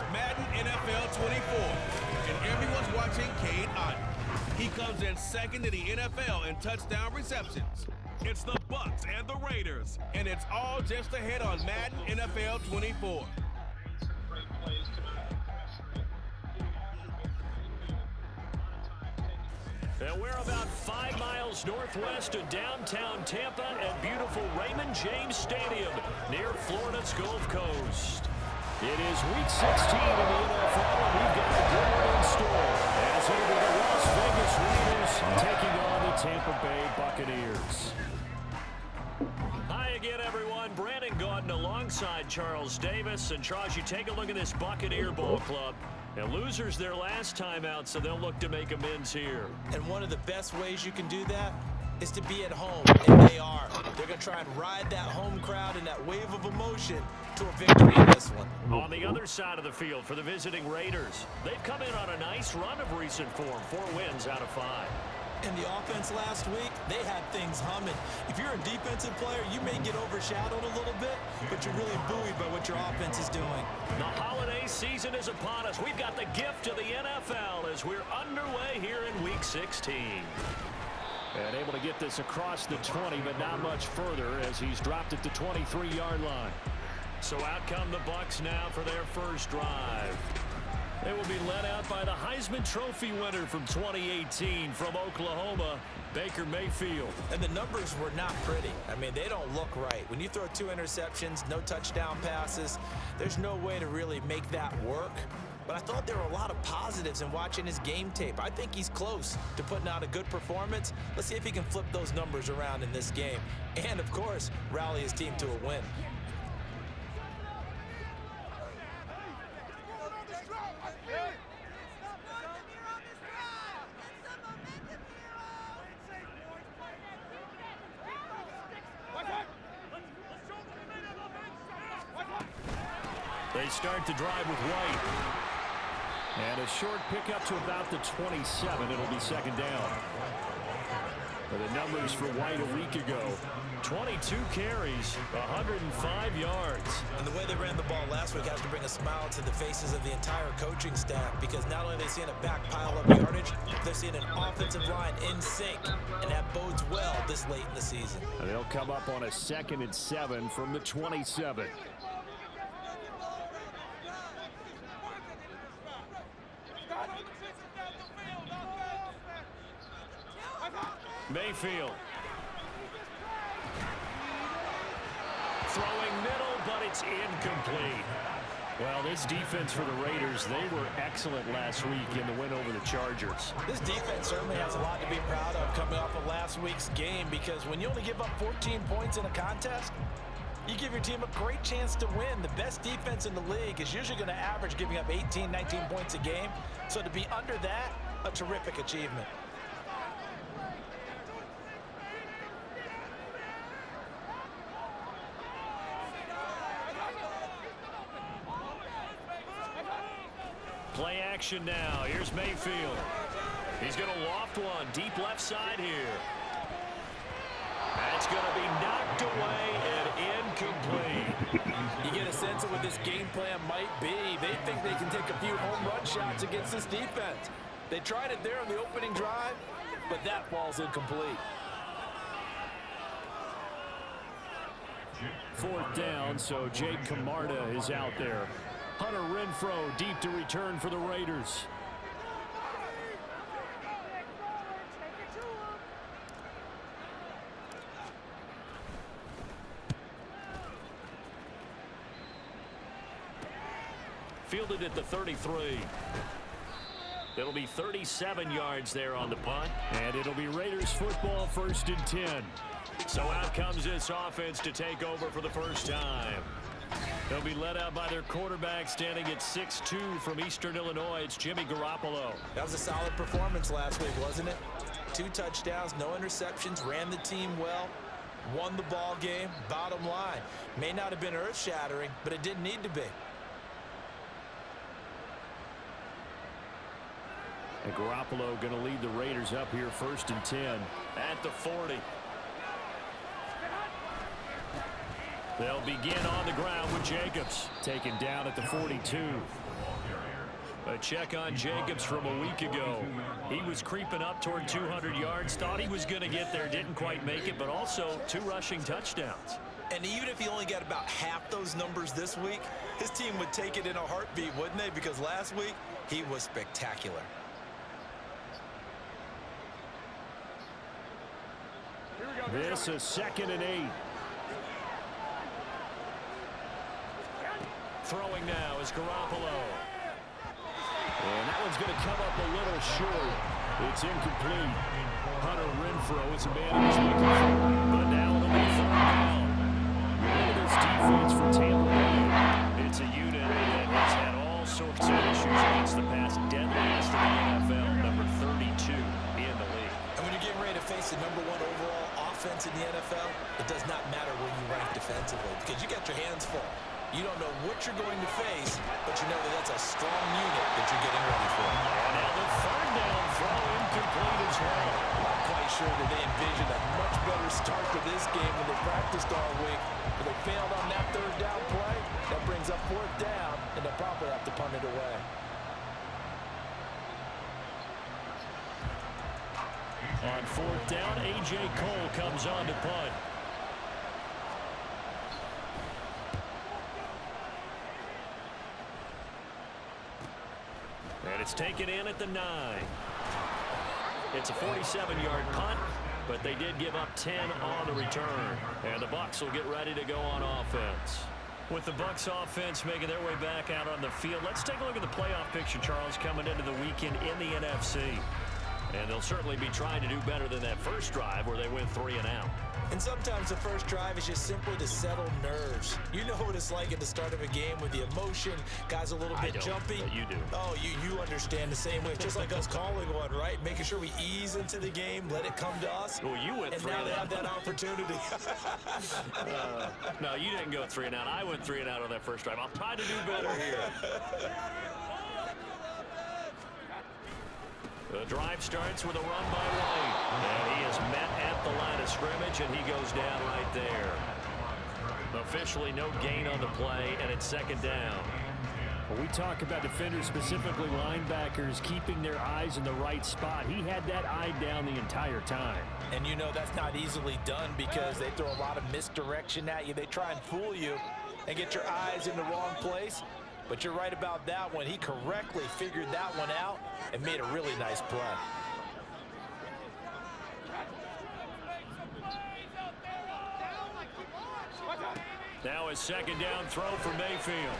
It's Madden NFL 24, and everyone's watching Cade Otton. He comes in second in the NFL in touchdown receptions. It's the Bucs and the Raiders, and it's all just ahead on Madden NFL 24. And we're about 5 miles northwest of downtown Tampa at beautiful Raymond James Stadium near Florida's Gulf Coast. It is Week 16 in the NFL, and we've got a good one in store as it'll be the Las Vegas Raiders taking on the Tampa Bay Buccaneers. Hi again, everyone. Brandon Gaudin alongside Charles Davis. And Charles, you take a look at this Buccaneer ball club. And losers their last time out, so they'll look to make amends here. And one of the best ways you can do that is to be at home, and they are. They're going to try and ride that home crowd and that wave of emotion to a victory in this one. On the other side of the field for the visiting Raiders, they've come in on a nice run of recent form, 4 wins out of 5. And the offense last week, they had things humming. If you're a defensive player, you may get overshadowed a little bit, but you're really buoyed by what your offense is doing. The holiday season is upon us. We've got the gift of the NFL as we're underway here in Week 16. And able to get this across the 20, but not much further as he's dropped it to 23-yard line. So out come the Bucs now for their first drive. They will be led out by the Heisman Trophy winner from 2018 from Oklahoma, Baker Mayfield. And the numbers were not pretty. I mean, they don't look right. When you throw 2 interceptions, no touchdown passes, there's no way to really make that work. But I thought there were a lot of positives in watching his game tape. I think he's close to putting out a good performance. Let's see if he can flip those numbers around in this game. And, of course, rally his team to a win. They start the drive with White. And a short pickup to about the 27. It'll be second down. The numbers for White a week ago. 22 carries, 105 yards. And the way they ran the ball last week has to bring a smile to the faces of the entire coaching staff, because not only are they seeing a back pile of yardage, they're seeing an offensive line in sync, and that bodes well this late in the season. And they'll come up on a 2nd and 7 from the 27. Mayfield. Throwing middle, but it's incomplete. Well, this defense for the Raiders, they were excellent last week in the win over the Chargers. This defense certainly has a lot to be proud of coming off of last week's game, because when you only give up 14 points in a contest, you give your team a great chance to win. The best defense in the league is usually going to average giving up 18, 19 points a game. So to be under that, a terrific achievement. Play action now. Here's Mayfield. He's going to loft one deep left side here. That's going to be knocked away and incomplete. You get a sense of what this game plan might be. They think they can take a few home run shots against this defense. They tried it there on the opening drive, but that ball's incomplete. 4th down, so Jake Camarda is out there. Hunter Renfrow deep to return for the Raiders. Fielded at the 33. It'll be 37 yards there on the punt. And it'll be Raiders football, 1st and 10. So out comes this offense to take over for the first time. They'll be led out by their quarterback, standing at 6'2" from Eastern Illinois. It's Jimmy Garoppolo. That was a solid performance last week, wasn't it? 2 touchdowns, no interceptions, ran the team well, won the ball game. Bottom line, may not have been earth-shattering, but it didn't need to be. And Garoppolo going to lead the Raiders up here 1st and 10 at the 40. They'll begin on the ground with Jacobs taken down at the 42. A check on Jacobs from a week ago. He was creeping up toward 200 yards, thought he was going to get there, didn't quite make it, but also 2 rushing touchdowns. And even if he only got about half those numbers this week, his team would take it in a heartbeat, wouldn't they? Because last week, he was spectacular. This is 2nd and 8. Throwing now is Garoppolo. And that one's going to come up a little short. It's incomplete. Hunter Renfrow is a man who was looking for. But now it'll be 3rd down. Look at this defense for Tampa Bay. It's a unit that has had all sorts of issues against the pass. Dead last in the NFL, number 32 in the league. And when you're getting ready to face the number 1 overall offense in the NFL, it does not matter where you rank defensively because you got your hands full. You don't know what you're going to face, but you know that that's a strong unit that you're getting ready for. And now the 3rd down throw incomplete as well. I'm not quite sure that they envisioned a much better start to this game when they practiced all week, but they failed on that 3rd down play. That brings up 4th down, and they'll probably have to punt it away. On 4th down, A.J. Cole comes on to punt. And it's taken in at the 9. It's a 47-yard punt, but they did give up 10 on the return. And the Bucs will get ready to go on offense. With the Bucs offense making their way back out on the field, let's take a look at the playoff picture, Charles, coming into the weekend in the NFC. And they'll certainly be trying to do better than that first drive where they went 3 and out. And sometimes the first drive is just simply to settle nerves. You know what it's like at the start of a game with the emotion, guys a little bit jumpy. But you do. Oh, you understand the same way. It's just like us calling one, right? Making sure we ease into the game, let it come to us. Well, you went 3 and and now out. they have that opportunity. No, you didn't go 3 and out. I went 3 and out on that first drive. I'll try to do better here. The drive starts with a run by White. And he is met at the line of scrimmage, and he goes down right there. Officially no gain on the play, and it's 2nd down. When we talk about defenders, specifically linebackers, keeping their eyes in the right spot, he had that eye down the entire time. And you know that's not easily done because they throw a lot of misdirection at you. They try and fool you and get your eyes in the wrong place. But you're right about that one. He correctly figured that one out and made a really nice play. Now a 2nd down throw for Mayfield.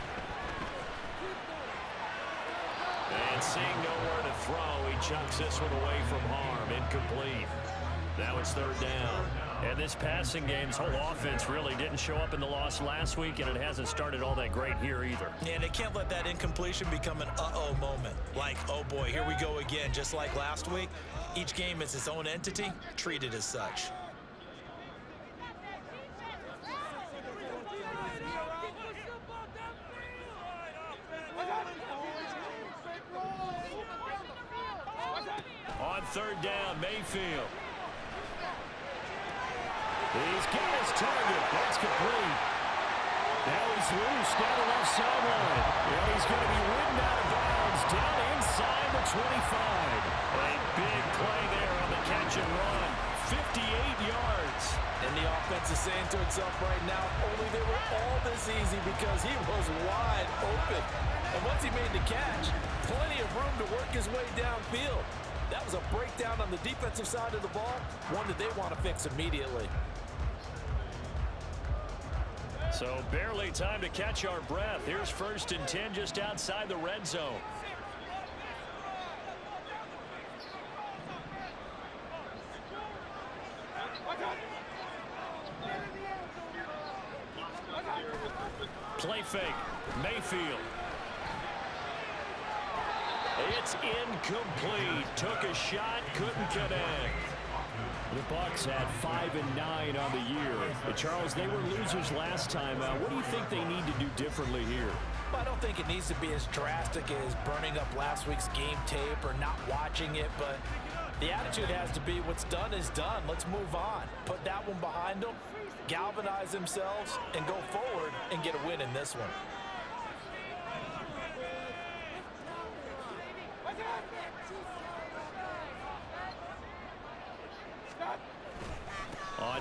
And seeing nowhere to throw, he chucks this one away from harm. Incomplete. Now it's 3rd down. And this passing game's whole offense really didn't show up in the loss last week, and it hasn't started all that great here either. Yeah, and they can't let that incompletion become an uh-oh moment. Like, oh boy, here we go again, just like last week. Each game is its own entity, treated as such. On 3rd down, Mayfield. He's got his target. That's complete. Now he's loose down the left sideline. And he's going to be ridden out of bounds down inside the 25. A big play there on the catch and run. 58 yards. And the offense is saying to itself right now, only they were all this easy because he was wide open. And once he made the catch, plenty of room to work his way downfield. That was a breakdown on the defensive side of the ball, one that they want to fix immediately. So barely time to catch our breath. Here's 1st and 10 just outside the red zone. Play fake. Mayfield. It's incomplete. Took a shot, couldn't connect. The Bucs had 5 and 9 on the year. But Charles, they were losers last time. What do you think they need to do differently here? Well, I don't think it needs to be as drastic as burning up last week's game tape or not watching it, but the attitude has to be what's done is done. Let's move on. Put that one behind them, galvanize themselves, and go forward and get a win in this one.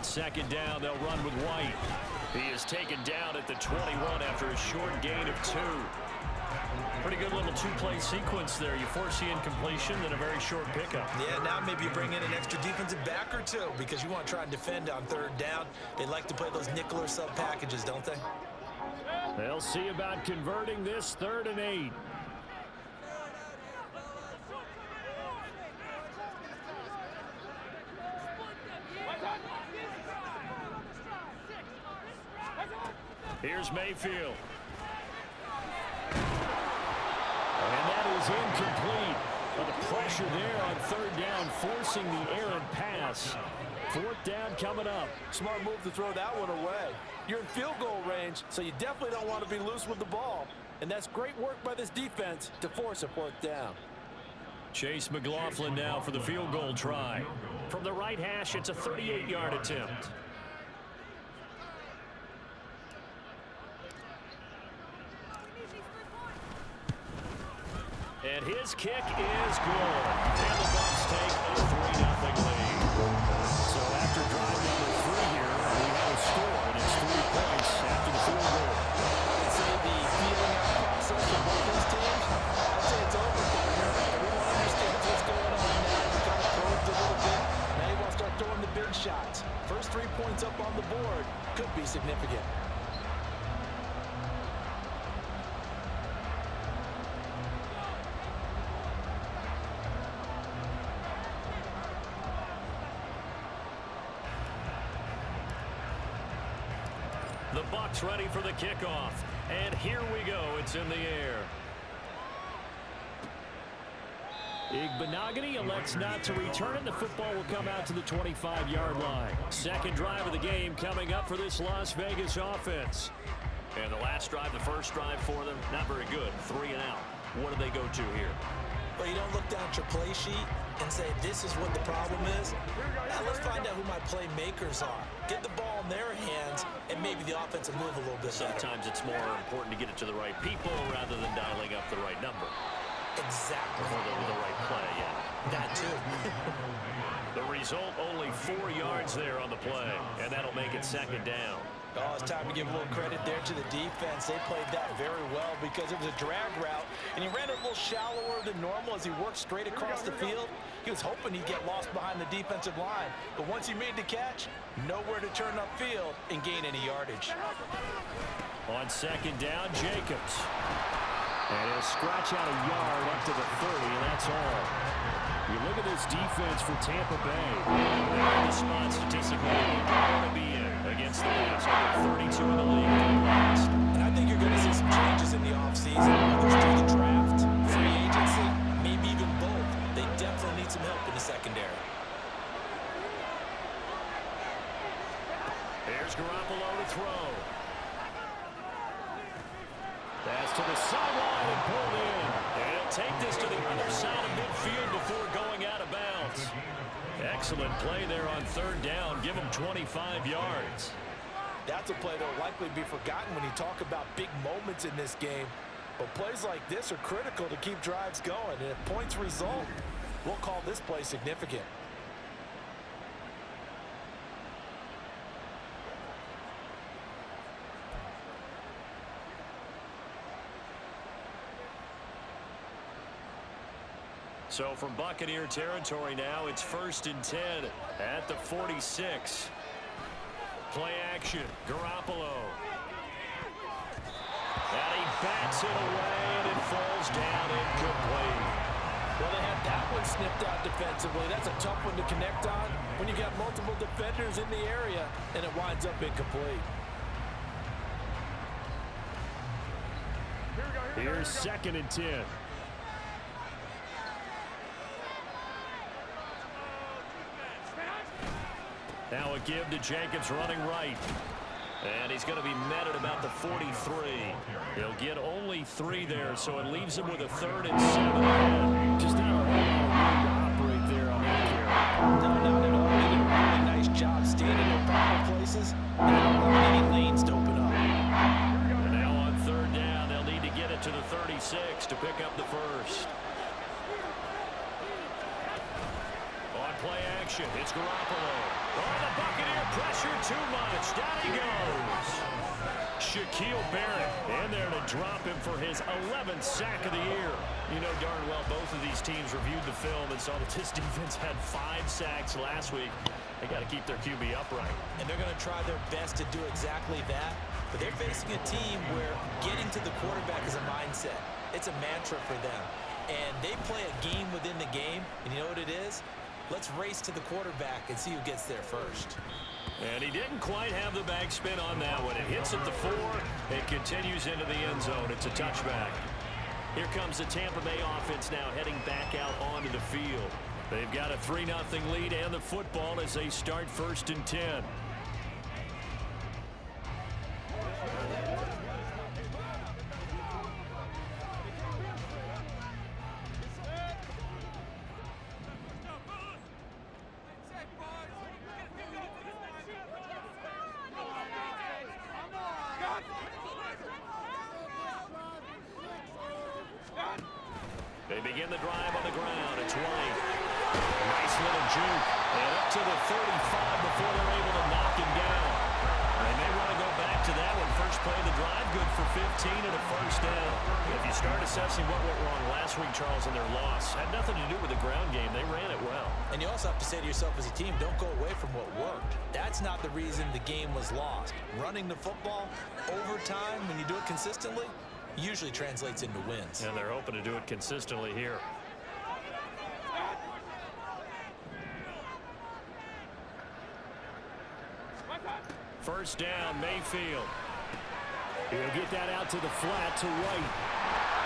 on second down, they'll run with White. He is taken down at the 21 after a short gain of 2. Pretty good little two-play sequence there. You force the incompletion, then a very short pickup. Yeah, now maybe you bring in an extra defensive back or two because you want to try and defend on third down. They like to play those nickel or sub packages, don't they? They'll see about converting this 3rd and 8. Here's Mayfield. And that is incomplete. But the pressure there on 3rd down, forcing the errant pass. 4th down coming up. Smart move to throw that one away. You're in field goal range, so you definitely don't want to be loose with the ball. And that's great work by this defense to force a 4th down. Chase McLaughlin now for the field goal try. From the right hash, it's a 38-yard attempt. And his kick is good. And the Bucs take a 3-0 lead. So after drive number 3 here, we have a score, and it's 3 points after the field goal. I'd say the feeling out process for both these teams, I'd say it's over, partner. Everyone understands what's going on now. You've got probed a little bit. Now you want to start throwing the big shots. First 3 points up on the board could be significant. The Bucs ready for the kickoff. And here we go. It's in the air. Igbenogany elects not to return it. The football will come out to the 25-yard line. Second drive of the game coming up for this Las Vegas offense. And the last drive, the first drive for them, not very good. 3 and out. What do they go to here? Well, you don't look down at your play sheet and say, this is what the problem is. Now, let's find out who my playmakers are. Get the ball in their hands, and maybe the offense will move a little bit better. Sometimes it's more important to get it to the right people rather than dialing up the right number. Exactly. Or the right play, yeah. That too. The result, only 4 yards there on the play, and that'll make it second down. Oh, it's time to give a little credit there to the defense. They played that very well because it was a drag route, and he ran it a little shallower than normal as he worked straight across the field. He was hoping he'd get lost behind the defensive line, but once he made the catch, nowhere to turn upfield and gain any yardage. On second down, Jacobs. And he'll scratch out a yard up to the 30, and that's all. You look at this defense for Tampa Bay. They're in the spot statistically they don't want to be in against the pass. Number 32 in the league. And I think you're going to see some changes in the offseason, whether it's through the draft, free agency, maybe even both. They definitely need some help in the secondary. There's Garoppolo to throw. That's to the sideline and pulled in. And he'll take this to the other side of midfield before going out of bounds. Excellent play there on third down. Give him 25 yards. That's a play that will likely be forgotten when you talk about big moments in this game. But plays like this are critical to keep drives going. And if points result, we'll call this play significant. So from Buccaneer territory now, it's 1st and 10 at the 46. Play action, Garoppolo. And he bats it away, and it falls down incomplete. Well, they had that one snipped out defensively. That's a tough one to connect on when you got multiple defenders in the area, and it winds up incomplete. Here's 2nd and 10. Now a give to Jacobs running right. And he's going to be met at about the 43. He'll get only 3 there, so it leaves him with a 3rd and 7. Just not a whole lot of room to operate there on that carry. No, not at all. They did a really nice job standing in proper places and not allowing any lanes to open up. And now on 3rd down, they'll need to get it to the 36 to pick up the first. On play action. It's Garoppolo. Oh, the Buccaneer pressure too much. Down he goes. Shaquille Barrett in there to drop him for his 11th sack of the year. You know darn well both of these teams reviewed the film and saw that this defense had 5 sacks last week. They got to keep their QB upright. And they're going to try their best to do exactly that. But they're facing a team where getting to the quarterback is a mindset. It's a mantra for them. And they play a game within the game. And you know what it is? Let's race to the quarterback and see who gets there first. And he didn't quite have the back spin on that one. It hits at the 4. It continues into the end zone. It's a touchback. Here comes the Tampa Bay offense now heading back out onto the field. They've got a 3-0 lead and the football as they start 1st and 10. They begin the drive on the ground. It's White. Nice little juke. And up to the 35 before they're able to knock him down. They may want to go back to that one. First play of the drive, good for 15 and a first down. If you start assessing what went wrong last week, Charles, in their loss, had nothing to do with the ground game. They ran it well. And you also have to say to yourself as a team, don't go away from what worked. That's not the reason the game was lost. Running the football, overtime, when you do it consistently, usually translates into wins. And they're hoping to do it consistently here. First down, Mayfield. He'll get that out to the flat to White.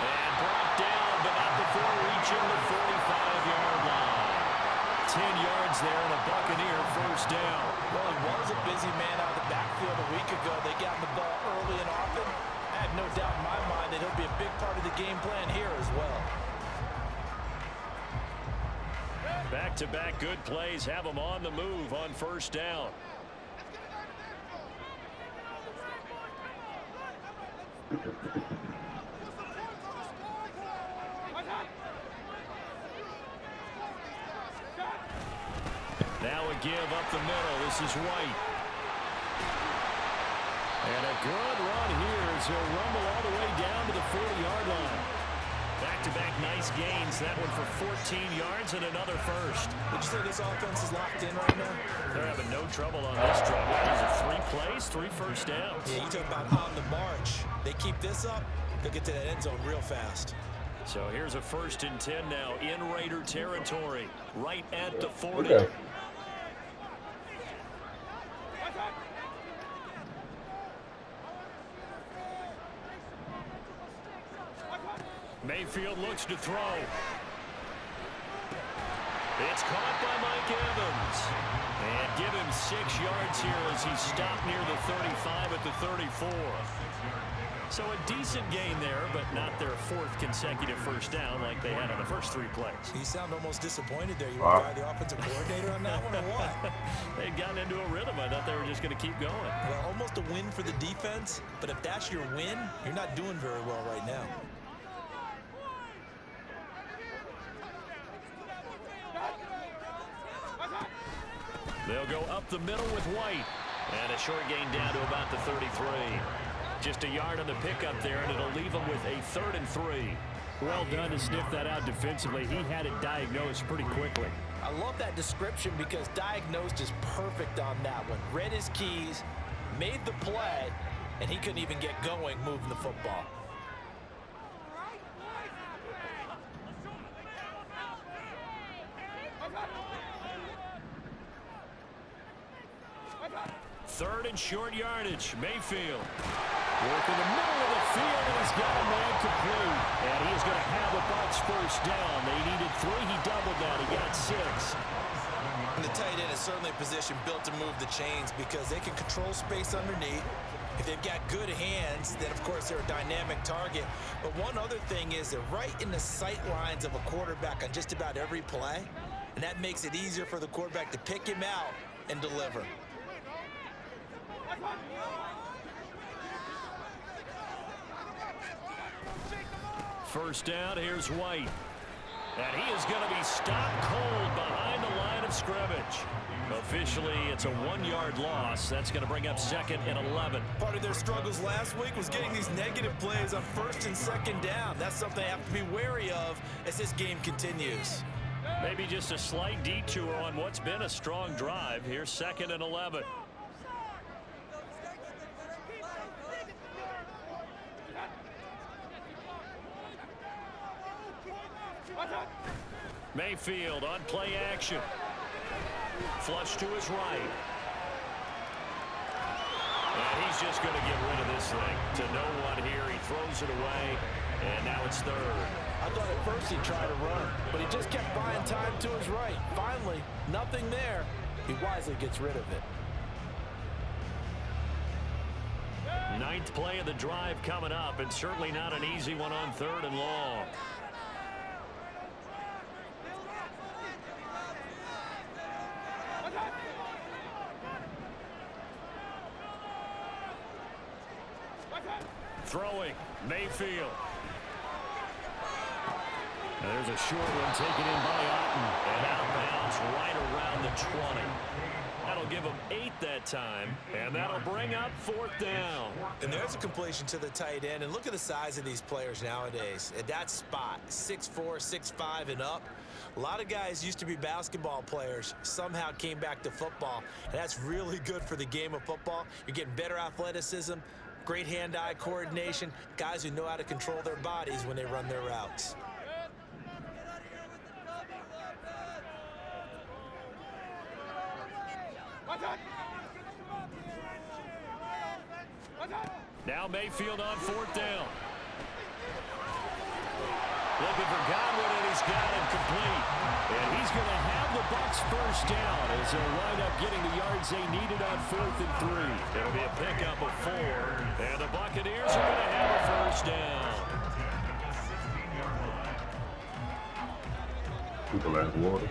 And brought down, but not before reaching the 45-yard line. 10 yards there and a Buccaneer first down. Well, he was a busy man out of the backfield a week ago. They got the ball early and often. I have no doubt in my mind that he'll be a big part of the game plan here as well. Back-to-back good plays have them on the move on first down. Now a give up the middle. This is White. And a good run here as he'll rumble all the way down to the 40-yard line. Back-to-back nice gains. That one for 14 yards and another first. Would you say this offense is locked in right now? They're having no trouble on this drive. These are 3 plays, 3 first downs. Yeah, you talk about on the march. They keep this up, they'll get to that end zone real fast. So here's a 1st and 10 now in Raider territory, right at the 40. Okay. Mayfield looks to throw. It's caught by Mike Evans. And give him 6 yards here as he stopped near the 35 at the 34. So a decent gain there, but not their 4th consecutive first down like they had on the first 3 plays. You sound almost disappointed there. You were the offensive coordinator on that one or what? They'd gotten into a rhythm. I thought they were just going to keep going. Well, almost a win for the defense, but if that's your win, you're not doing very well right now. They'll go up the middle with White. And a short gain down to about the 33. Just a yard on the pickup there, and it'll leave them with a 3rd and 3. Well done to sniff that out defensively. He had it diagnosed pretty quickly. I love that description because diagnosed is perfect on that one. Read his keys, made the play, and he couldn't even get going moving the football. Third and short yardage. Mayfield. Working the middle of the field, and he's got a man complete. And he is going to have the Bucs first down. They needed 3. He doubled that. He got 6. And the tight end is certainly a position built to move the chains because they can control space underneath. If they've got good hands, then of course they're a dynamic target. But one other thing is they're right in the sight lines of a quarterback on just about every play. And that makes it easier for the quarterback to pick him out and deliver. First down, here's White. And he is going to be stopped cold behind the line line of scrimmage. Officially, it's a 1-yard loss. That's going to bring up 2nd and 11. Part of their struggles last week was getting these negative plays on 1st and 2nd down. That's something they have to be wary of as this game continues. Maybe just a slight detour on what's been a strong drive. Here's 2nd and 11. Mayfield on play action. Flush to his right. And he's just going to get rid of this thing to no one here. He throws it away, and now it's 3rd. I thought at first he'd try to run, but he just kept buying time to his right. Finally, nothing there. He wisely gets rid of it. 9th play of the drive coming up, and certainly not an easy one on 3rd and long. Throwing, Mayfield. And there's a short one taken in by Otten. And out of bounds right around the 20. That'll give him 8 that time. And that'll bring up 4th down. And there's a completion to the tight end. And look at the size of these players nowadays. At that spot, 6'4", 6'5", and up. A lot of guys used to be basketball players, somehow came back to football. And that's really good for the game of football. You're getting better athleticism, great hand-eye coordination, guys who know how to control their bodies when they run their routes. Now Mayfield on 4th down. Looking for Godwin, and he's got it complete. And he's going to have the Bucs 1st down as they'll wind up getting the yards they needed on 4th and 3. It'll be a pickup of 4. And the Buccaneers are going to have a 1st down. People like water.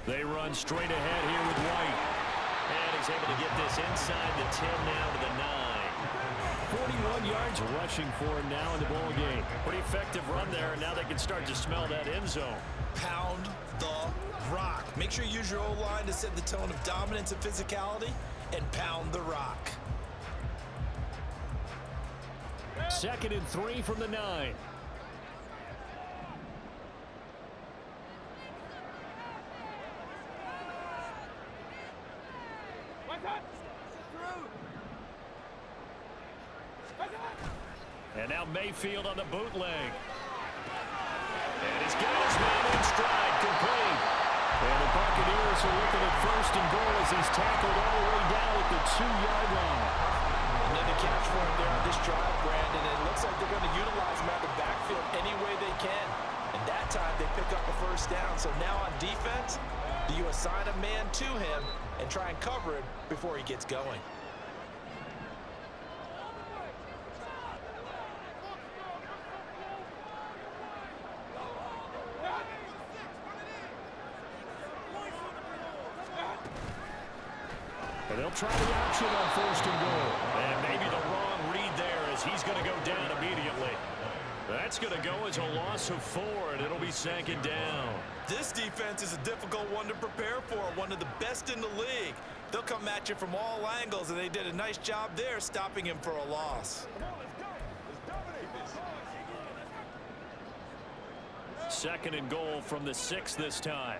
They run straight ahead here with White. And he's able to get this inside the 10 now to the 9. 41 yards rushing for him now in the ball game. Pretty effective run there, and now they can start to smell that end zone. Pound the rock. Make sure you use your O-line to set the tone of dominance and physicality, and pound the rock. 2nd and 3 from the 9. And now Mayfield on the bootleg. And he's got his man in stride, complete. And the Buccaneers are looking at 1st and goal as he's tackled all the way down at the 2-yard line. Another catch for him there on this drive, Brandon. And it looks like they're going to utilize him out of the backfield any way they can. And that time they pick up a 1st down. So now on defense, do you assign a man to him and try and cover him before he gets going? And they'll try the option on 1st and goal. And maybe the wrong read there as he's going to go down immediately. That's going to go as a loss of 4, and it'll be 2nd down. This defense is a difficult one to prepare for, one of the best in the league. They'll come at you from all angles, and they did a nice job there stopping him for a loss. 2nd and goal from the 6 this time.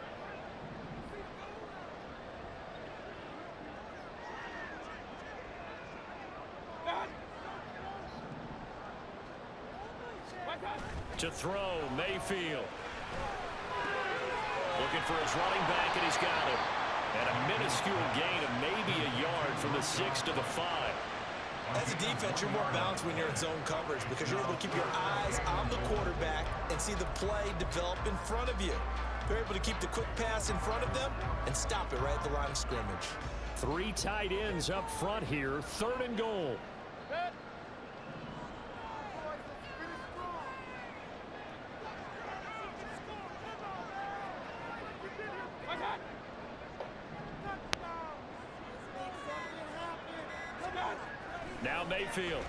To throw, Mayfield. Looking for his running back, and he's got it. And a minuscule gain of maybe a yard from the 6 to the 5. As a defense, you're more balanced when you're in zone coverage because you're able to keep your eyes on the quarterback and see the play develop in front of you. You're able to keep the quick pass in front of them and stop it right at the line of scrimmage. 3 tight ends up front here, 3rd and goal. Now Mayfield.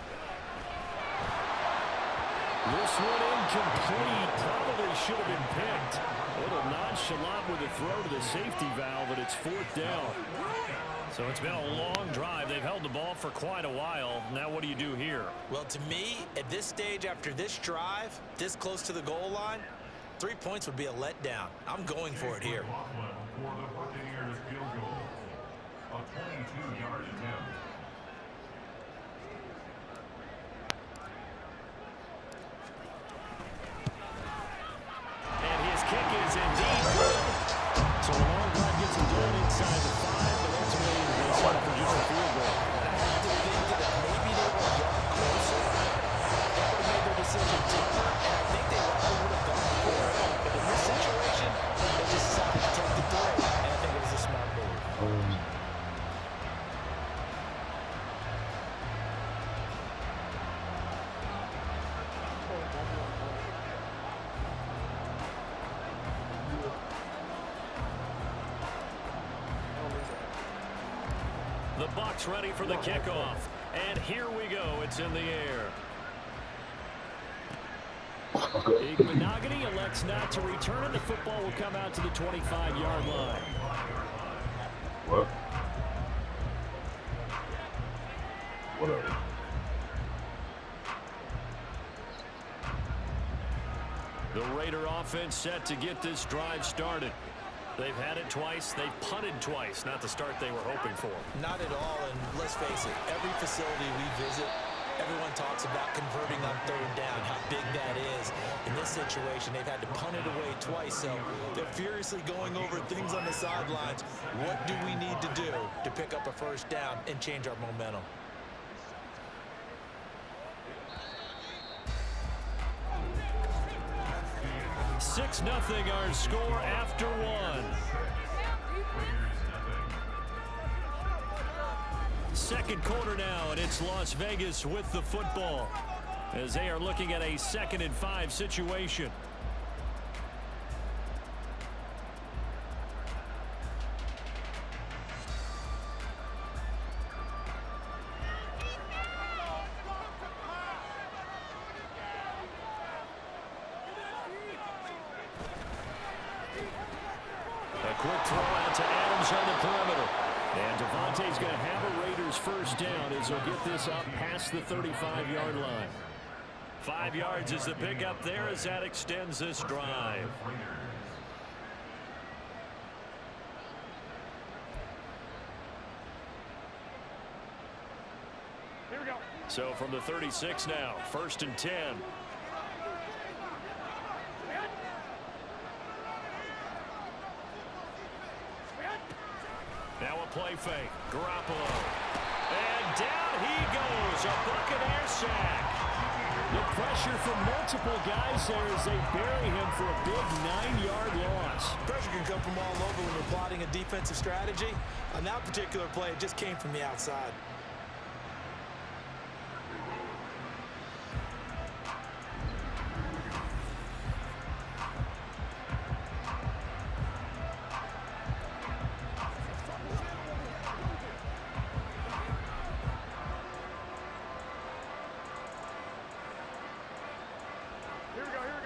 This one incomplete. Probably should have been picked. A little nonchalant with a throw to the safety valve, but it's 4th down. So it's been a long drive. They've held the ball for quite a while. Now what do you do here? Well, to me, at this stage after this drive, this close to the goal line, 3 points would be a letdown. I'm going for it here. For the Buccaneers field goal, a 22-yard attempt. And his kick is indeed good. So a long drive gets him down inside the 5, but ultimately they settle for just a field goal. I had to think that maybe they were a yard closer. That would have made their decision tougher, and I think they likely would have gone for it. But in this situation, they just decided to take the throw, and I think it was a smart move. The Bucs ready for the kickoff. And here we go. It's in the air. Igbenogany elects not to return, and the football will come out to the 25-yard line. What? Whatever. The Raider offense set to get this drive started. They've had it twice. They've punted twice. Not the start they were hoping for. Not at all, and let's face it, every facility we visit, everyone talks about converting on 3rd down, how big that is. In this situation, they've had to punt it away twice, so they're furiously going over things on the sidelines. What do we need to do to pick up a 1st down and change our momentum? Six 0 our score after 1. Second quarter now, and it's Las Vegas with the football as they are looking at a 2nd and 5 situation. Quick throw out to Adams on the perimeter. And Devontae's going to have a Raiders 1st down as he'll get this up past the 35-yard line. 5 yards is the pickup there as that extends this drive. Here we go. So from the 36 now, 1st and 10. Now a play fake. Garoppolo. And down he goes. A Buccaneer sack. The pressure from multiple guys there as they bury him for a big 9-yard loss. Pressure can come from all over when we're plotting a defensive strategy. On that particular play, it just came from the outside.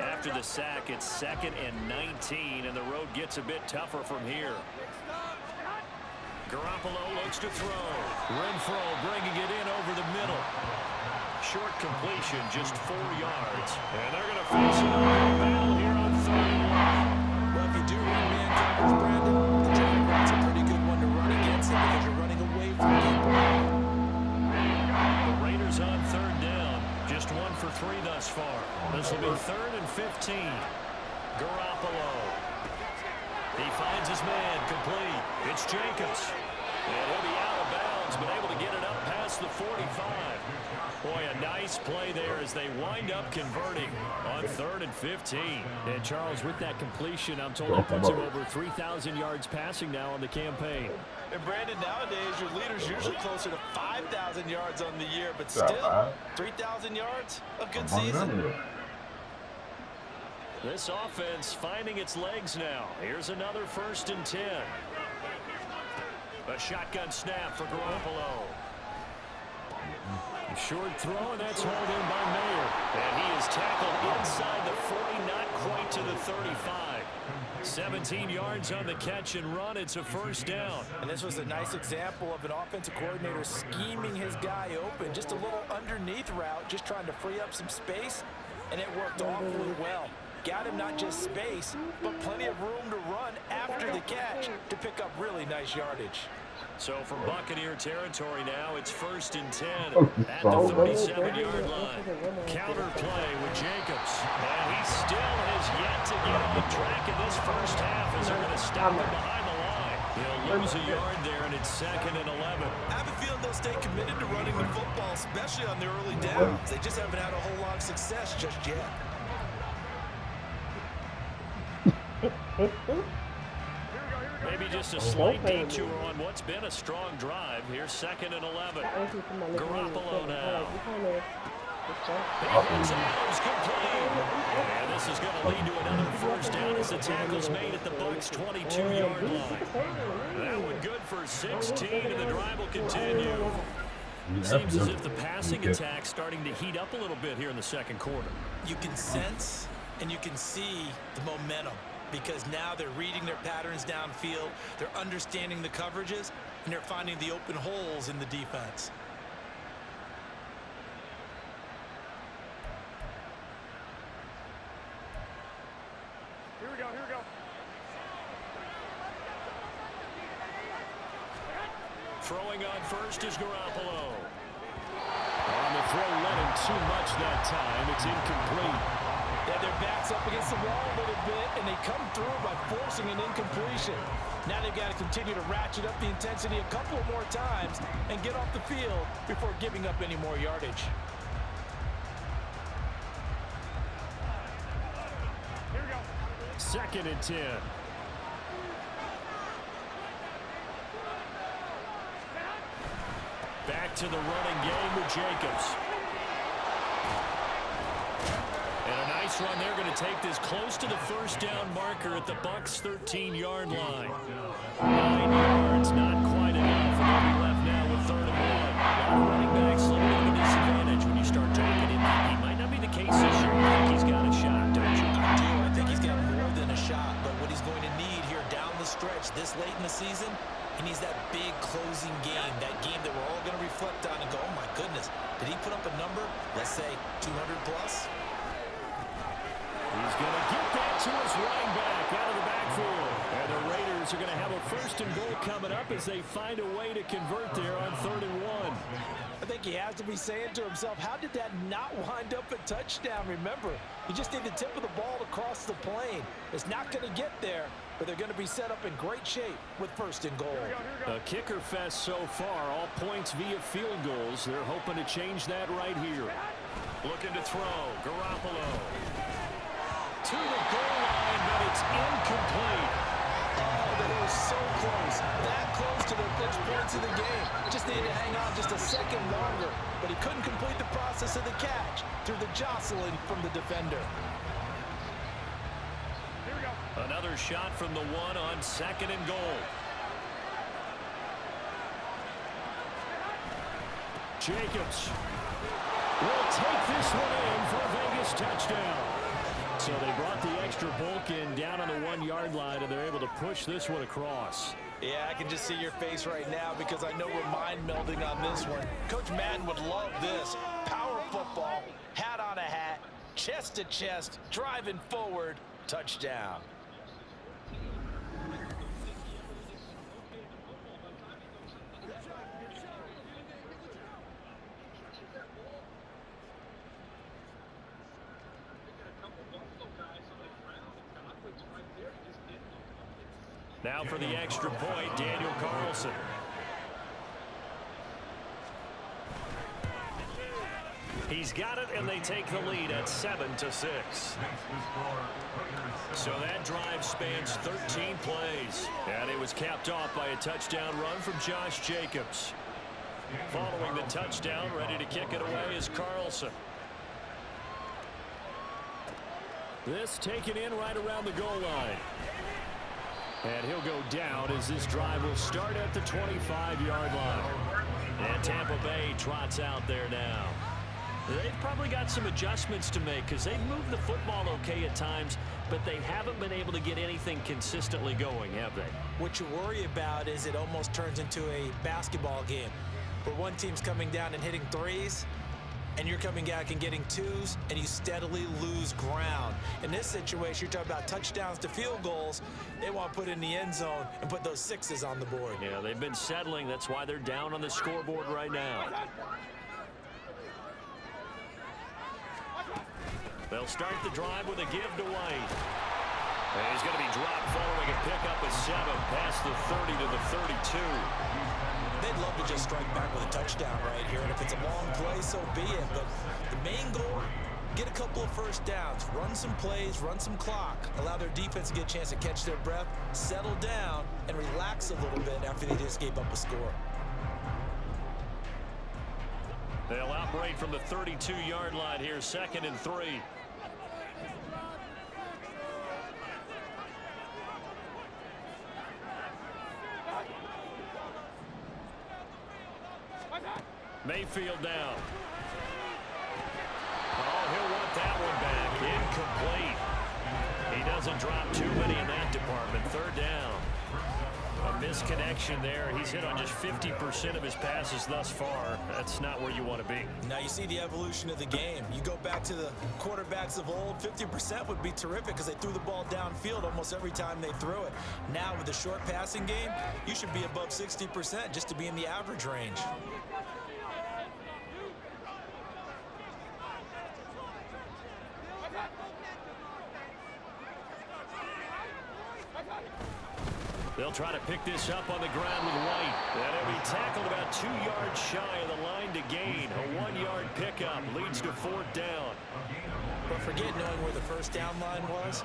After the sack, it's 2nd and 19, and the road gets a bit tougher from here. Garoppolo looks to throw. Renfro bringing it in over the middle. Short completion, just 4 yards. And they're going to face an uphill battle here on 3rd and 1. Well, if you do run man coverage, Brandon, the Jaguars a pretty good one to run against it because you're running away from people. The Raiders on 3rd down. Just 1 for 3 thus far. This will be 3rd and 15. Garoppolo. He finds his man complete. It's Jacobs. And he'll be out of bounds, but able to get it up past the 45. Boy, a nice play there as they wind up converting on 3rd and 15. And Charles, with that completion, I'm told it puts him over 3,000 yards passing now on the campaign. And Brandon, nowadays your leader's usually closer to 5,000 yards on the year, but still 3,000 yards, a good season. This offense finding its legs now. Here's another 1st and 10. A shotgun snap for Garoppolo. Short throw, and that's hauled in by Mayer. And he is tackled inside the 40, not quite to the 35. 17 yards on the catch and run. It's a first down. And this was a nice example of an offensive coordinator scheming his guy open. Just a little underneath route, just trying to free up some space, and it worked awfully well. Got him not just space, but plenty of room to run after the catch to pick up really nice yardage. So from Buccaneer territory now, it's 1st and 10 at the 37-yard line. Counter play with Jacobs. And he still has yet to get on track in this first half as they're going to stop him behind the line. He'll lose a yard there, and it's 2nd and 11. I have a feeling they'll stay committed to running the football, especially on the early downs. They just haven't had a whole lot of success just yet. Maybe just a slight detour on what's been a strong drive. Here's 2nd and 11. Garoppolo now. Adams complete. And this is going to lead to another first down as the tackle's made at the Bucs' 22-yard line. That one good for 16, and the drive will continue. It seems as if the passing attack's starting to heat up a little bit here in the second quarter. You can sense and you can see the momentum, because now they're reading their patterns downfield, they're understanding the coverages, and they're finding the open holes in the defense. Here we go. Throwing on first is Garoppolo. On the throw, led him too much that time. It's incomplete. Yeah, their backs up against the wall a little bit, and they come through by forcing an incompletion. Now they've got to continue to ratchet up the intensity a couple of more times and get off the field before giving up any more yardage. Here we go. 2nd and 10. Back to the running game with Jacobs. And a nice run. They're going to take this close to the first down marker at the Bucs' 13-yard line. 9 yards, not quite enough. And they'll be left now with 3rd and 1. A lot of running backs a little bit of a disadvantage when you start talking MVP. Might not be the case this year. I think he's got a shot, don't you? I do. I think he's got more than a shot, but what he's going to need here down the stretch this late in the season, he needs that big closing game, that game that we're all going to reflect on and go, oh my goodness, did he put up a number, let's say 200 plus? He's going to get that to his running back out of the backfield. And the Raiders are going to have a 1st and goal coming up as they find a way to convert there on 3rd and 1. I think he has to be saying to himself, how did that not wind up a touchdown? Remember, you just need the tip of the ball to cross the plane. It's not going to get there, but they're going to be set up in great shape with 1st and goal. A kicker fest so far, all points via field goals. They're hoping to change that right here. Looking to throw, Garoppolo. To the goal line, but it's incomplete. Oh, they were so close. That close to the 6 points of the game. Just needed to hang on just a second longer, but he couldn't complete the process of the catch through the jostling from the defender. Here we go. Another shot from the 1 on 2nd and goal. Jacobs will take this one in for a Vegas touchdown. So they brought the extra bulk in down on the 1-yard line, and they're able to push this one across. Yeah, I can just see your face right now because I know we're mind melding on this one. Coach Madden would love this. Power football, hat on a hat, chest to chest, driving forward, touchdown. Now for the extra point, Daniel Carlson. He's got it, and they take the lead at 7-6. So that drive spans 13 plays, and it was capped off by a touchdown run from Josh Jacobs. Following the touchdown, ready to kick it away is Carlson. This taken in right around the goal line. And he'll go down as this drive will start at the 25-yard line. And Tampa Bay trots out there now. They've probably got some adjustments to make because they've moved the football okay at times, but they haven't been able to get anything consistently going, have they? What you worry about is it almost turns into a basketball game where one team's coming down and hitting threes, and you're coming back and getting twos, and you steadily lose ground. In this situation, you're talking about touchdowns to field goals. They want to put in the end zone and put those sixes on the board. Yeah, they've been settling. That's why they're down on the scoreboard right now. They'll start the drive with a give to White. And he's going to be dropped following a pickup of 7 past the 30 to the 32. They'd love to just strike back with a touchdown right here, and if it's a long play, so be it. But the main goal, get a couple of first downs, run some plays, run some clock, allow their defense to get a chance to catch their breath, settle down, and relax a little bit after they just gave up a score. They'll operate from the 32-yard line here, 2nd and 3. Mayfield down. Oh, he'll want that one back. Incomplete. He doesn't drop too many in that department. 3rd down. A misconnection there. He's hit on just 50% of his passes thus far. That's not where you want to be. Now you see the evolution of the game. You go back to the quarterbacks of old, 50% would be terrific because they threw the ball downfield almost every time they threw it. Now with the short passing game, you should be above 60% just to be in the average range. They'll try to pick this up on the ground with White. And he'll be tackled about 2 yards shy of the line to gain. A 1-yard pickup leads to 4th down. But forget knowing where the first down line was.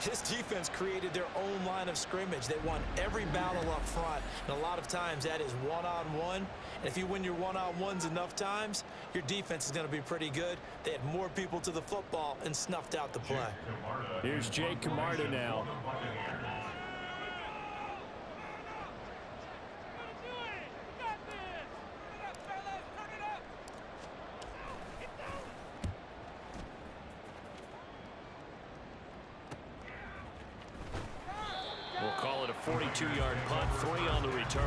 This defense created their own line of scrimmage. They won every battle up front. And a lot of times that is one-on-one. And if you win your one-on-ones enough times, your defense is going to be pretty good. They had more people to the football and snuffed out the play. Here's Jake Camarda now. We'll call it a 42-yard punt, 3 on the return.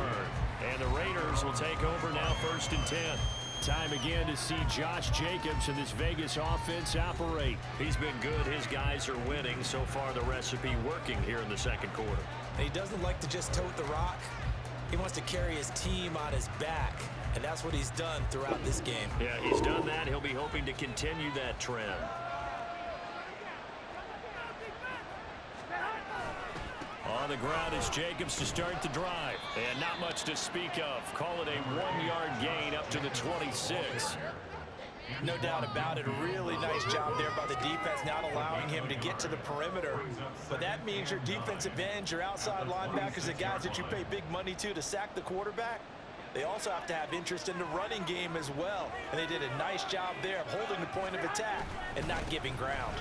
And the Raiders will take over now, 1st and 10. Time again to see Josh Jacobs and this Vegas offense operate. He's been good. His guys are winning. So far, the recipe working here in the 2nd quarter. And he doesn't like to just tote the rock. He wants to carry his team on his back. And that's what he's done throughout this game. Yeah, he's done that. He'll be hoping to continue that trend. On the ground is Jacobs to start the drive. And not much to speak of. Call it a 1-yard gain up to the 26. No doubt about it. A really nice job there by the defense, not allowing him to get to the perimeter. But that means your defensive ends, your outside linebackers, the guys that you pay big money to sack the quarterback, they also have to have interest in the running game as well. And they did a nice job there of holding the point of attack and not giving ground.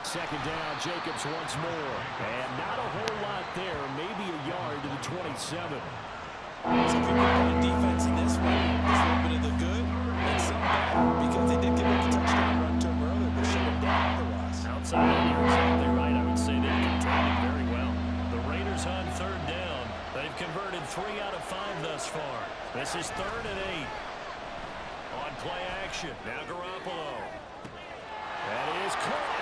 2nd down, Jacobs once more. And not a whole lot there, maybe a yard to the 27. So if you're playing defense in this one, there's a little bit of the good and some bad because they did give up a touchdown run to him earlier, but shut him down otherwise. Outside, you're exactly right. I would say they've contained it very well. The Raiders on 3rd down. They've converted 3 out of 5 thus far. This is 3rd and 8. On play action, now Garoppolo. That is caught.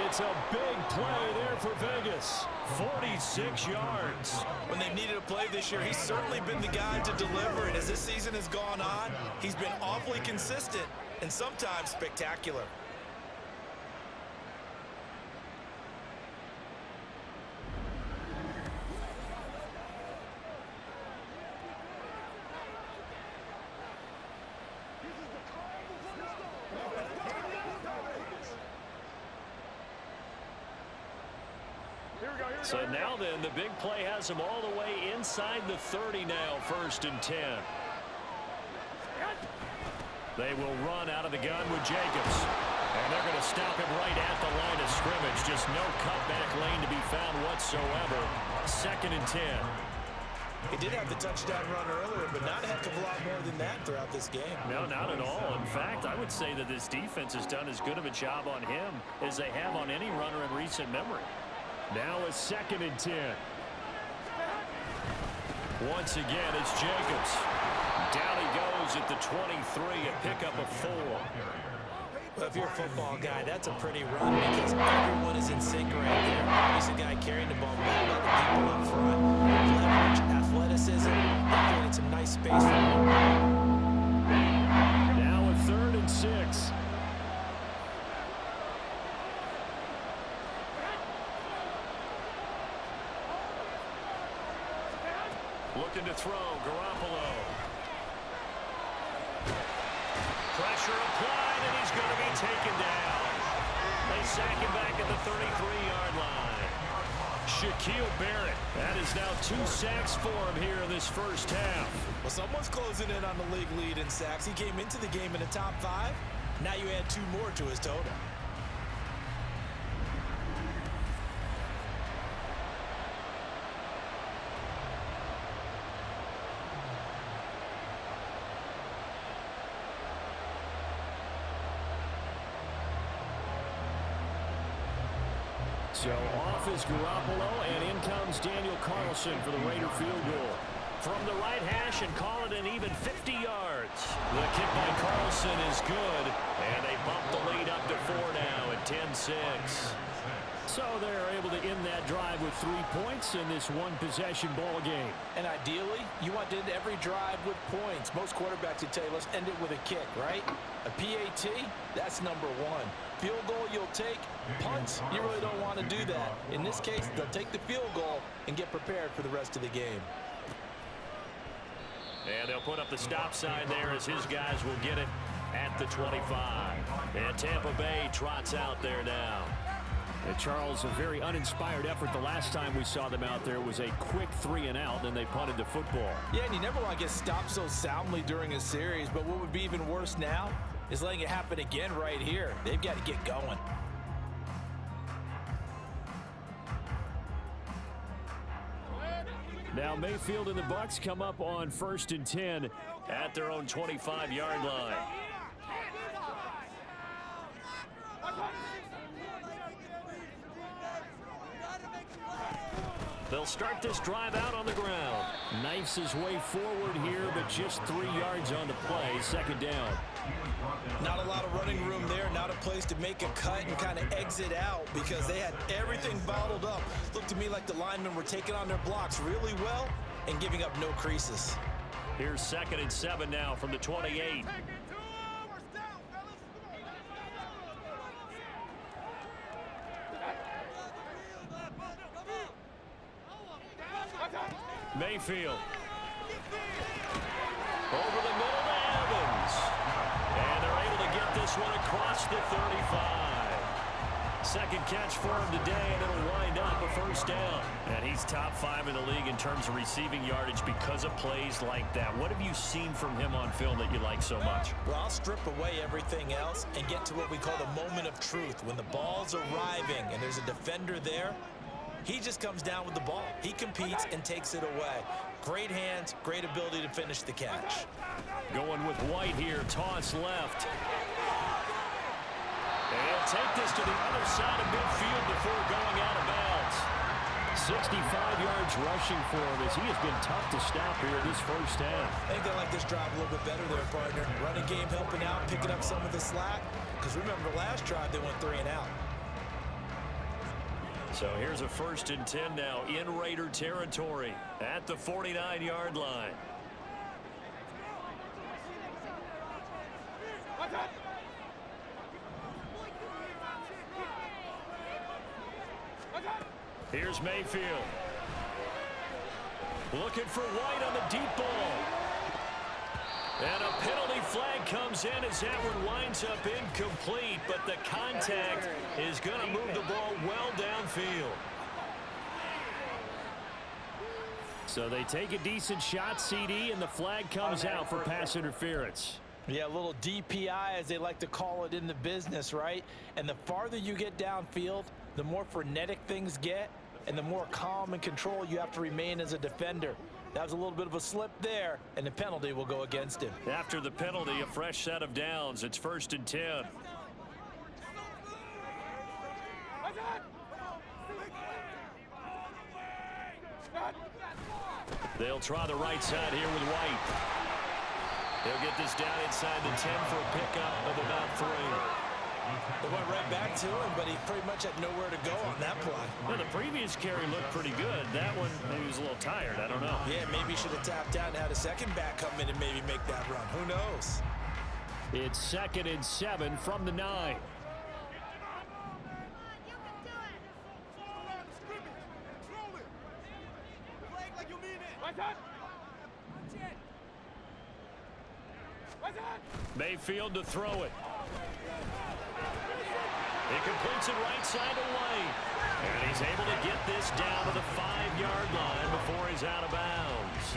It's a big play there for Vegas. 46 yards. When they've needed a play this year, he's certainly been the guy to deliver. And as this season has gone on, he's been awfully consistent and sometimes spectacular. So now then, the big play has them all the way inside the 30 now, 1st and 10. They will run out of the gun with Jacobs. And they're going to stop him right at the line of scrimmage. Just no cutback lane to be found whatsoever. 2nd and 10. He did have the touchdown run earlier, but not a heck of a lot more than that throughout this game. No, not at all. In fact, I would say that this defense has done as good of a job on him as they have on any runner in recent memory. Now a 2nd and 10. Once again, it's Jacobs. Down he goes at the 23, a pickup of 4. Well, if you're a football guy, that's a pretty run because everyone is in sync right there. He's a guy carrying the ball, but other people up front. Leverage, athleticism, definitely some nice space for him. Now a 3rd and 6. Looking to throw, Garoppolo. Pressure applied, and he's going to be taken down. They sack him back at the 33-yard line. Shaquille Barrett. That is now 2 sacks for him here in this first half. Well, someone's closing in on the league lead in sacks. He came into the game in the top 5. Now you add 2 more to his total. So off is Garoppolo, and in comes Daniel Carlson for the Raider field goal. From the right hash and call it an even 50 yards. The kick by Carlson is good, and they bump the lead up to 4 now at 10-6. So they're able to end that drive with 3 points in this one-possession ball game. And ideally, you want to end every drive with points. Most quarterbacks would tell you, let's end it with a kick, right? A PAT, that's number 1. Field goal you'll take. Punts, you really don't want to do that. In this case, they'll take the field goal and get prepared for the rest of the game. And they'll put up the stop sign there as his guys will get it at the 25. And Tampa Bay trots out there now. And Charles, a very uninspired effort. The last time we saw them out there was a quick 3-and-out, and they punted the football. Yeah, and you never want to get stopped so soundly during a series, but what would be even worse now is letting it happen again right here. They've got to get going. Now Mayfield and the Bucks come up on 1st and 10 at their own 25-yard line. They'll start this drive out on the ground. Knifes his way forward here, but just 3 yards on the play. 2nd down. Not a lot of running room there, not a place to make a cut and kind of exit out because they had everything bottled up. Looked to me like the linemen were taking on their blocks really well and giving up no creases. Here's 2nd and 7 now from the 28. Mayfield. Over the middle to Evans. And they're able to get this one across the 35. 2nd catch for him today, and it'll wind up a 1st down. And he's top 5 in the league in terms of receiving yardage because of plays like that. What have you seen from him on film that you like so much? Well, I'll strip away everything else and get to what we call the moment of truth. When the ball's arriving and there's a defender there, he just comes down with the ball. He competes and takes it away. Great hands, great ability to finish the catch. Going with White here, toss left. And take this to the other side of midfield before going out of bounds. 65 yards rushing for him as he has been tough to stop here this first half. I think they like this drive a little bit better there, partner. Running game helping out, picking up some of the slack. Because remember, the last drive they went 3-and-out. So here's a 1st and 10 now in Raider territory at the 49-yard line. Here's Mayfield. Looking for White on the deep ball. And a penalty flag comes in as that one winds up incomplete, but the contact is going to move the ball well downfield. So they take a decent shot, CD, and the flag comes out for pass interference. Yeah, a little DPI, as they like to call it in the business, right? And the farther you get downfield, the more frenetic things get, and the more calm and control you have to remain as a defender. That was a little bit of a slip there, and the penalty will go against him. After the penalty, a fresh set of downs. It's 1st and 10. They'll try the right side here with White. He'll get this down inside the 10 for a pickup of about 3. They went right back to him, but he pretty much had nowhere to go on that play. Well, the previous carry looked pretty good. That one, maybe he was a little tired. I don't know. Yeah, maybe he should have tapped out and had a second back come in and maybe make that run. Who knows? It's 2nd and 7 from the 9. Mayfield to throw it. He completes it right side of lane. And he's able to get this down to the 5-yard line before he's out of bounds.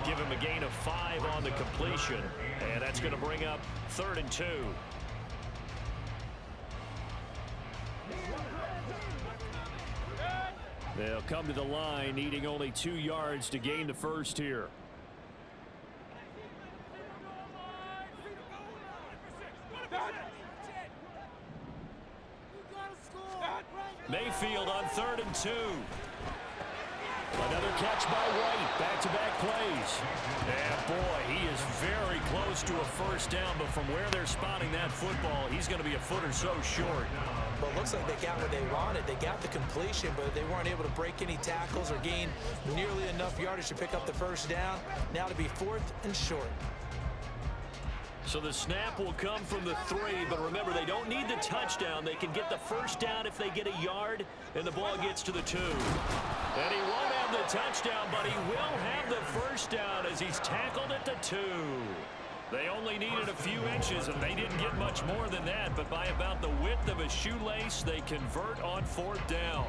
Give him a gain of 5 on the completion. And that's going to bring up 3rd and 2. They'll come to the line needing only 2 yards to gain the first here. Mayfield on 3rd and 2. Another catch by White. Back-to-back plays. And boy, he is very close to a first down, but from where they're spotting that football, he's going to be a foot or so short. Well, it looks like they got what they wanted. They got the completion, but they weren't able to break any tackles or gain nearly enough yardage to pick up the first down. Now to be 4th and short. So the snap will come from the 3, but remember, they don't need the touchdown. They can get the first down if they get a yard, and the ball gets to the 2. And he won't have the touchdown, but he will have the first down as he's tackled at the 2. They only needed a few inches, and they didn't get much more than that, but by about the width of a shoelace, they convert on 4th down.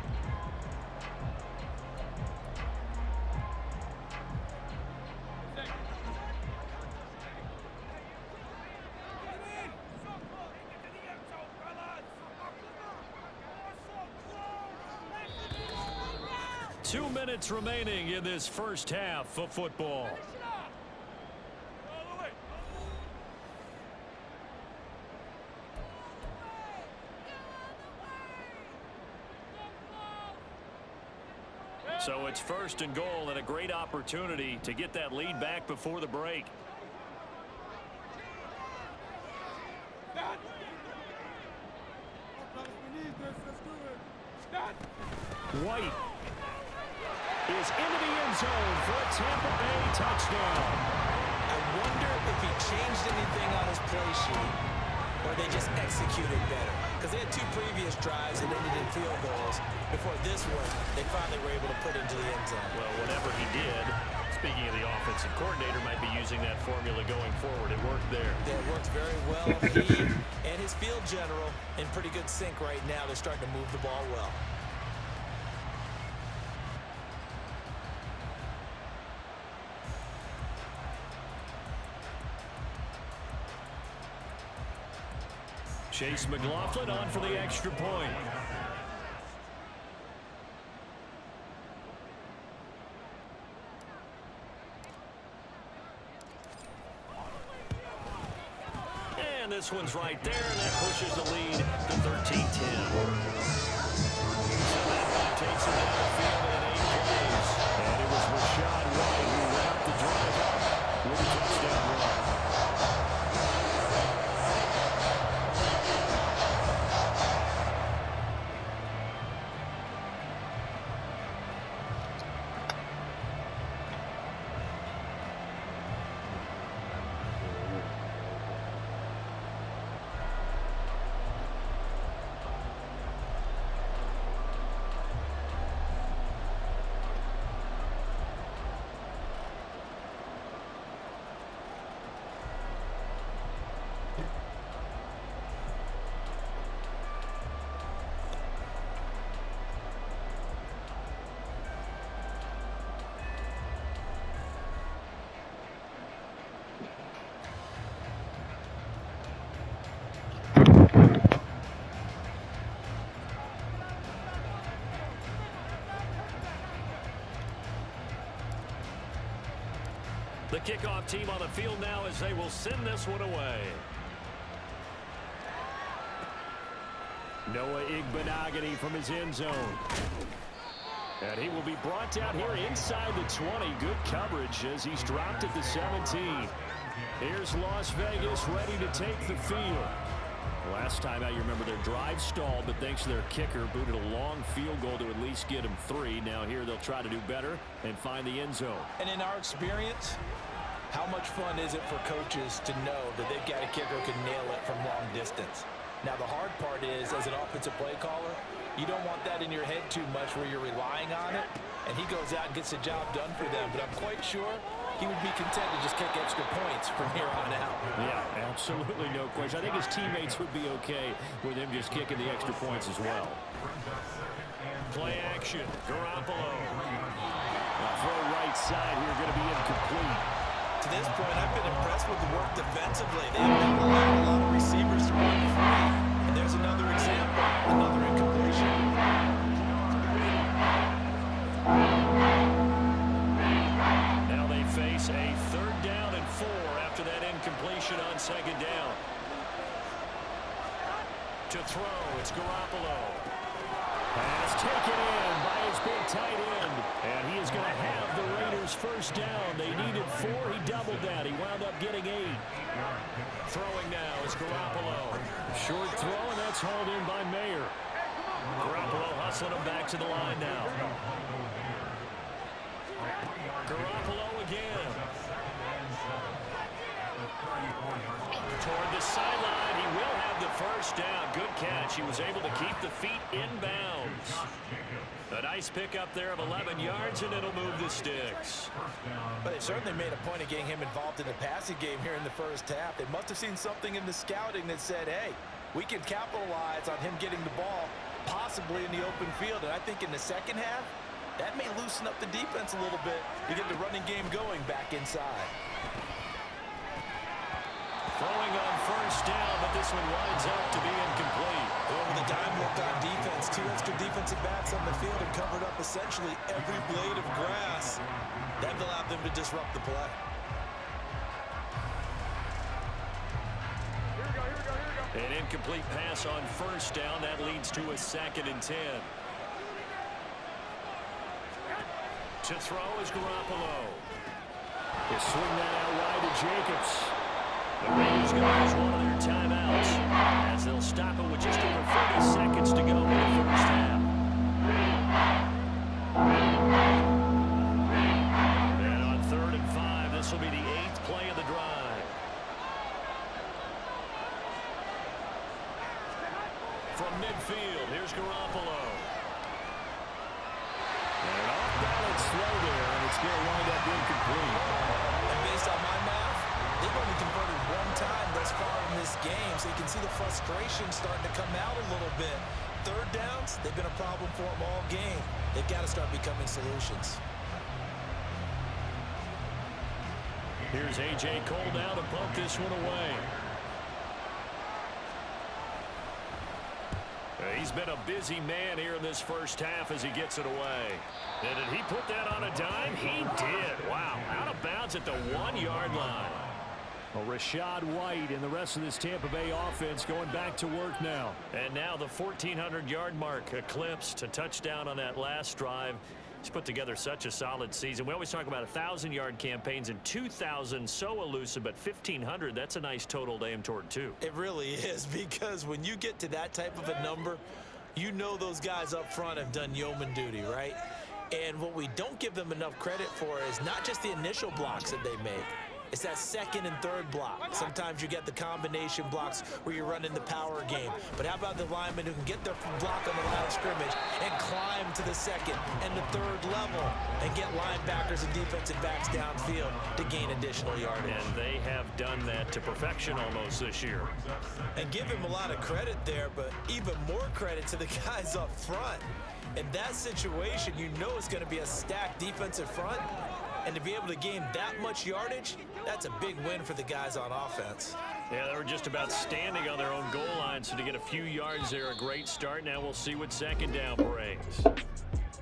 Two minutes remaining in this first half of football. So it's 1st and goal and a great opportunity to get that lead back before the break. White is into the end zone for a Tampa Bay touchdown. I wonder if he changed anything on his play sheet or they just executed better. Because they had 2 previous drives that ended in field goals. Before this one, they finally were able to put into the end zone. Well, whatever he did, speaking of the offensive coordinator, might be using that formula going forward. It worked there. Yeah, it worked very well. He and his field general in pretty good sync right now. They're starting to move the ball well. Chase McLaughlin on for the extra point. And this one's right there, and that pushes the lead to 13-10. So that one takes him down the field in 8 plays. And it was Rashad White who wrapped the drive up with a touchdown run. The kickoff team on the field now as they will send this one away. Noah Igbenogany from his end zone. And he will be brought down here inside the 20. Good coverage as he's dropped at the 17. Here's Las Vegas ready to take the field. Last time out, you remember their drive stalled, but thanks to their kicker, booted a long field goal to at least get him 3. Now here they'll try to do better and find the end zone. And in our experience, how much fun is it for coaches to know that they've got a kicker who can nail it from long distance? Now, the hard part is, as an offensive play caller, you don't want that in your head too much where you're relying on it, and he goes out and gets the job done for them. But I'm quite sure he would be content to just kick extra points from here on out. Yeah, absolutely no question. I think his teammates would be okay with him just kicking the extra points as well. Play action, Garoppolo. Throw right side here, going to be incomplete. To this point, I've been impressed with the work defensively. They have not allowed a lot of receivers to run free. And there's another example, another incompletion. Now they face a 3rd down and 4 after that incompletion on 2nd down. To throw, it's Garoppolo. Pass taken in by his big tight end. And he is going to have the Raiders 1st down. They needed 4. He doubled that. He wound up getting 8. Throwing now is Garoppolo. Short throw, and that's hauled in by Mayer. Garoppolo hustling him back to the line now. Garoppolo again. Toward the sideline. He will have the 1st down. Good catch. He was able to keep the feet inbounds. A nice pickup there of 11 yards, and it'll move the sticks. But they certainly made a point of getting him involved in the passing game here in the 1st half. They must have seen something in the scouting that said, hey, we can capitalize on him getting the ball, possibly in the open field. And I think in the 2nd half, that may loosen up the defense a little bit to get the running game going back inside. Throwing on 1st down, but this one winds up to be incomplete. Over the dime work on defense, 2 extra defensive backs on the field and covered up essentially every blade of grass. That allowed them to disrupt the play. An incomplete pass on 1st down. That leads to a 2nd and 10. To throw is Garoppolo. They swing that out wide to Jacobs. The Raiders going to use one of their timeouts as they'll stop it with just over 30 seconds to go in the 1st half. And on 3rd and 5, this will be the 8th play of the drive. From midfield, here's Garoppolo. And an off-balance throw there, and it's going to wind up incomplete. And based on my math, they've only converted 1 time thus far in this game, so you can see the frustration starting to come out a little bit. 3rd downs, they've been a problem for them all game. They've got to start becoming solutions. Here's A.J. Cole now to pump this one away. He's been a busy man here in this 1st half as he gets it away. And did he put that on a dime? He did. Wow. Out of bounds at the 1-yard line. Well, Rashad White and the rest of this Tampa Bay offense going back to work now. And now the 1,400-yard mark eclipsed. A touchdown on that last drive. He's put together such a solid season. We always talk about 1,000-yard campaigns, and 2,000 so elusive, but 1,500, that's a nice total to aim toward, too. It really is, because when you get to that type of a number, you know those guys up front have done yeoman duty, right? And what we don't give them enough credit for is not just the initial blocks that they make. It's that 2nd and 3rd block. Sometimes you get the combination blocks where you're running the power game. But how about the linemen who can get their block on the line of scrimmage and climb to the 2nd and the 3rd level and get linebackers and defensive backs downfield to gain additional yardage? And they have done that to perfection almost this year. And give him a lot of credit there, but even more credit to the guys up front. In that situation, you know it's going to be a stacked defensive front. And to be able to gain that much yardage, that's a big win for the guys on offense. Yeah, they were just about standing on their own goal line, so to get a few yards there, a great start. Now we'll see what 2nd down brings.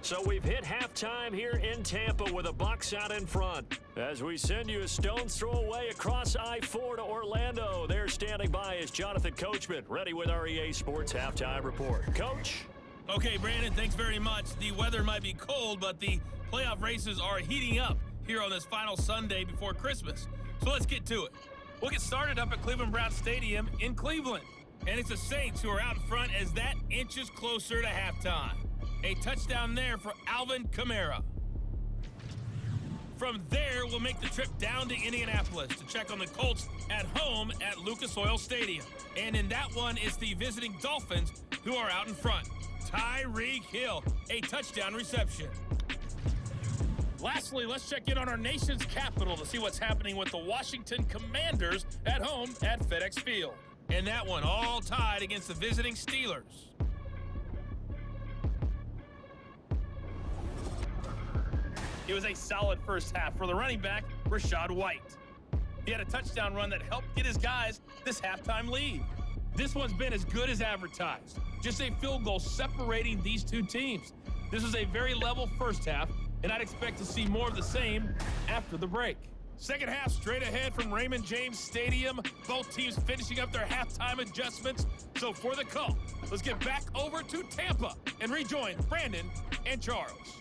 So we've hit halftime here in Tampa with the Bucs out in front. As we send you a stone's throw away across I-4 to Orlando. There standing by is Jonathan Coachman, ready with our EA Sports Halftime Report. Coach? Okay, Brandon, thanks very much. The weather might be cold, but the playoff races are heating up here on this final Sunday before Christmas. So let's get to it. We'll get started up at Cleveland Browns Stadium in Cleveland. And it's the Saints who are out in front as that inches closer to halftime. A touchdown there for Alvin Kamara. From there, we'll make the trip down to Indianapolis to check on the Colts at home at Lucas Oil Stadium. And in that one, it's the visiting Dolphins who are out in front. Tyreek Hill, a touchdown reception. Lastly, let's check in on our nation's capital to see what's happening with the Washington Commanders at home at FedEx Field. And that one all tied against the visiting Steelers. It was a solid first half for the running back, Rachaad White. He had a touchdown run that helped get his guys this halftime lead. This one's been as good as advertised. Just a field goal separating these two teams. This was a very level first half, and I'd expect to see more of the same after the break. Second half straight ahead from Raymond James Stadium. Both teams finishing up their halftime adjustments. So for the call, let's get back over to Tampa and rejoin Brandon and Charles.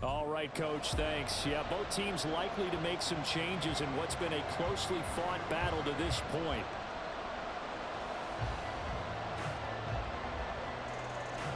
All right, Coach, thanks. Yeah, both teams likely to make some changes in what's been a closely fought battle to this point.